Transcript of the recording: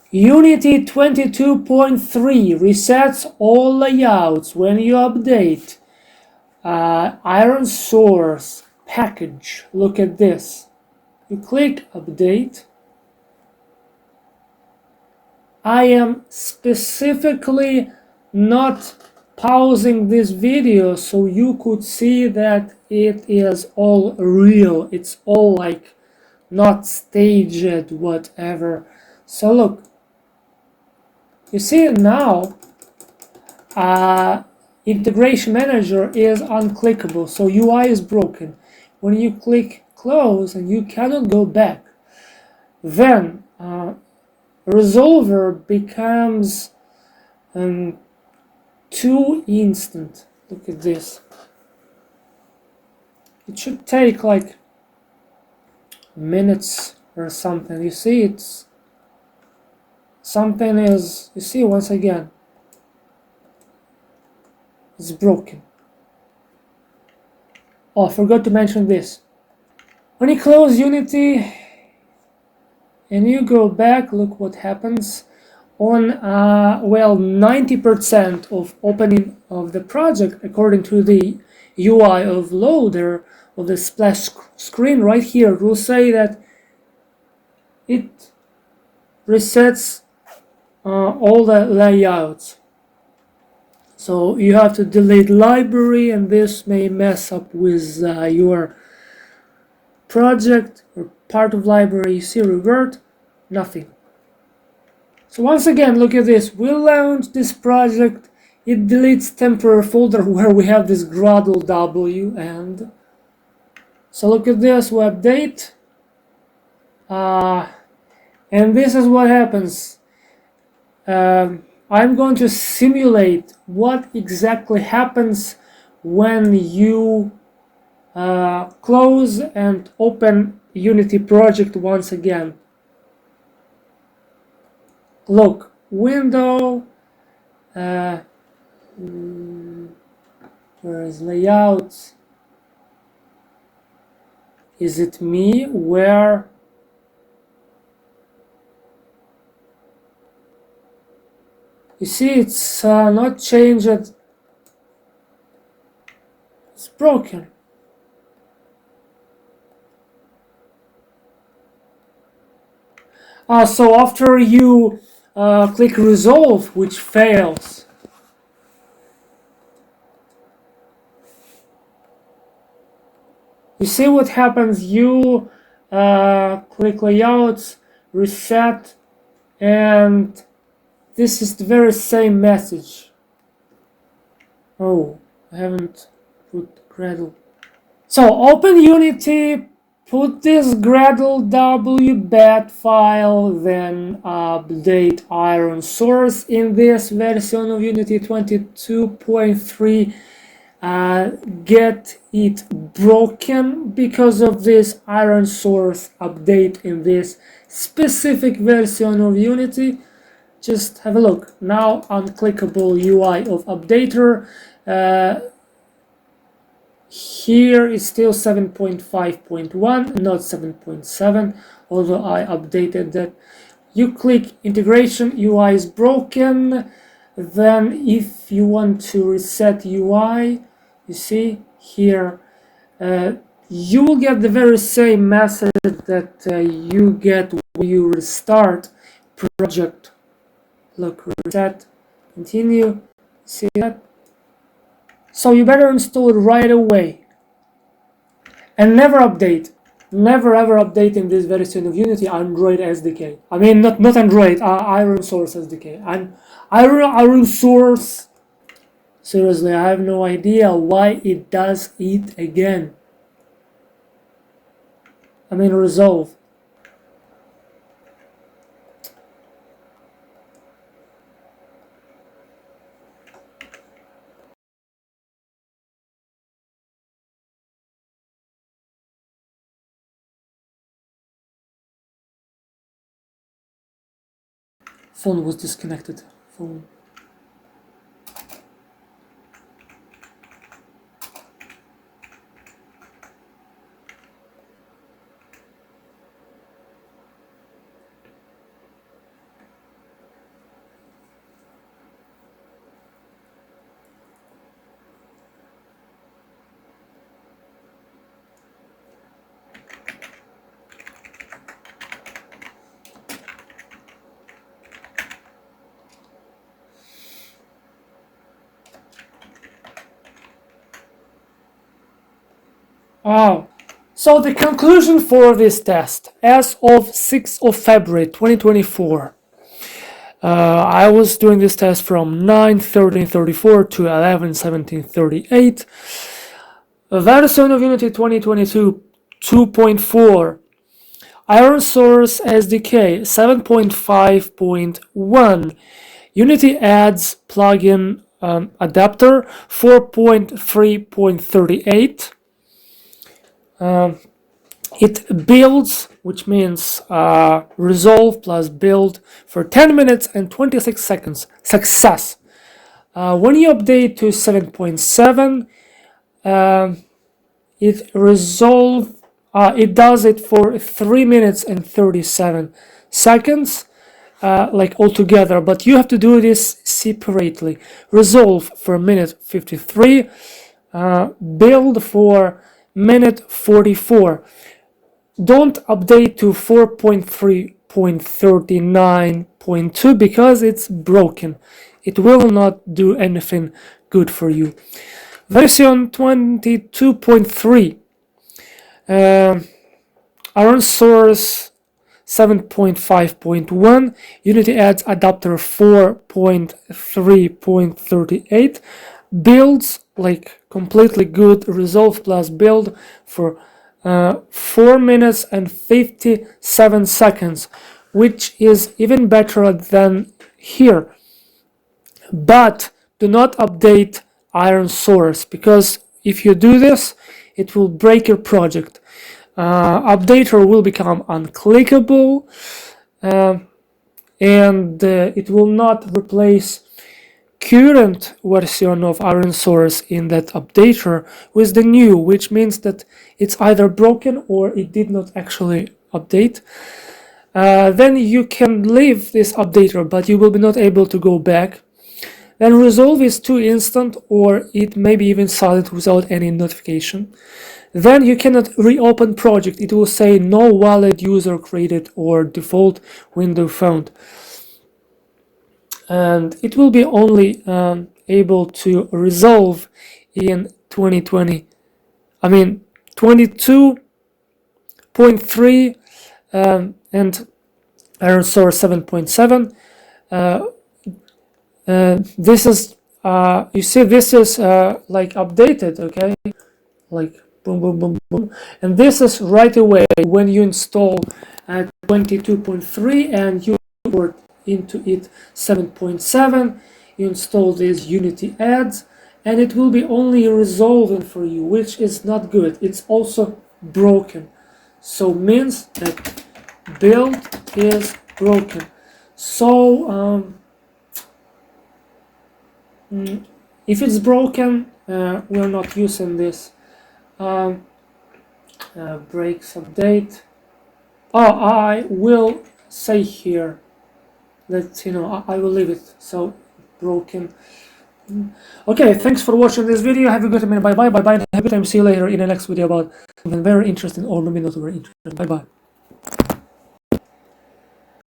Unity 22.3 resets all layouts when you update IronSource package. Look at this. You click update. I am specifically not pausing this video so you could see that it is all real. It's all like not staged, whatever. So look, you see now integration manager is unclickable, so UI is broken. When you click close and you cannot go back, then resolver becomes too instant. Look at this. It should take like minutes or something. You see, it's something is, you see, once again, it's broken. Oh, I forgot to mention this. When you close Unity and you go back, look what happens. On, well, 90% of opening of the project, according to the UI of loader, of the splash screen right here, will say that it resets all the layouts. So you have to delete library, and this may mess up with your project or part of library. You see revert, nothing. So once again, look at this. We launch this project. It deletes temporary folder where we have this Gradle W, and so look at this. We update, and this is what happens. I'm going to simulate what exactly happens when you close and open Unity project once again. Look, window, where is layouts? Is it me? Where? You see, it's not changed. It's broken. So after you click resolve, which fails, you see what happens. You click layouts, reset, and this is the very same message. Oh, I haven't put Gradle. So open Unity, put this Gradle W bat file, then update IronSource in this version of Unity 22.3. Get it broken because of this IronSource update in this specific version of Unity. Just have a look. Now unclickable UI of updater. Here is still 7.5.1, not 7.7, although I updated that. You click integration, UI is broken. Then if you want to reset UI, you see here, you will get the very same message that you get when you restart project. Look, reset, continue, see that? So you better install it right away. And never update. Never ever update in this version of Unity Android SDK. I mean, not Android, IronSource SDK. And IronSource, seriously, I have no idea why it does it again. I mean, resolve. Phone was disconnected. Phone. So the conclusion for this test, as of 6th of February 2024, I was doing this test from 9:13:34 to 11:17:38. Version of Unity 2022 2.4, IronSource SDK 7.5.1, Unity adds plugin adapter 4.3.38. It builds, which means resolve plus build for 10 minutes and 26 seconds. Success. When you update to 7.7, it does it for 3 minutes and 37 seconds, like altogether, but you have to do this separately. Resolve for minute 53, build for minute 44. Don't update to 4.3.39.2 because it's broken. It will not do anything good for you. Version 22.3, IronSource 7.5.1, Unity adds adapter 4.3.38, builds like completely good, resolve plus build for 4 minutes and 57 seconds, which is even better than here. But do not update IronSource, because if you do this, it will break your project. Updater will become unclickable, and it will not replace current version of IronSource in that updater with the new, which means that it's either broken or it did not actually update. Then you can leave this updater, but you will be not able to go back. Then resolve is too instant, or it may be even silent without any notification. Then you cannot reopen project. It will say no valid user created or default window found. And it will be only able to resolve in 22.3 and IronSource 7.7. This is you see, this is like updated, okay, like boom boom boom boom, and this is right away when you install 22.3 and you import into it 7.7. you install these Unity adds, and it will be only resolving for you, which is not good. It's also broken, so means that build is broken. So if it's broken, we're not using this. Breaks update. I will say here that, I will leave it so broken. Okay, thanks for watching this video. Have a good time. Bye bye. Have a good time. See you later in the next video about something very interesting, or maybe not very interesting. Bye bye.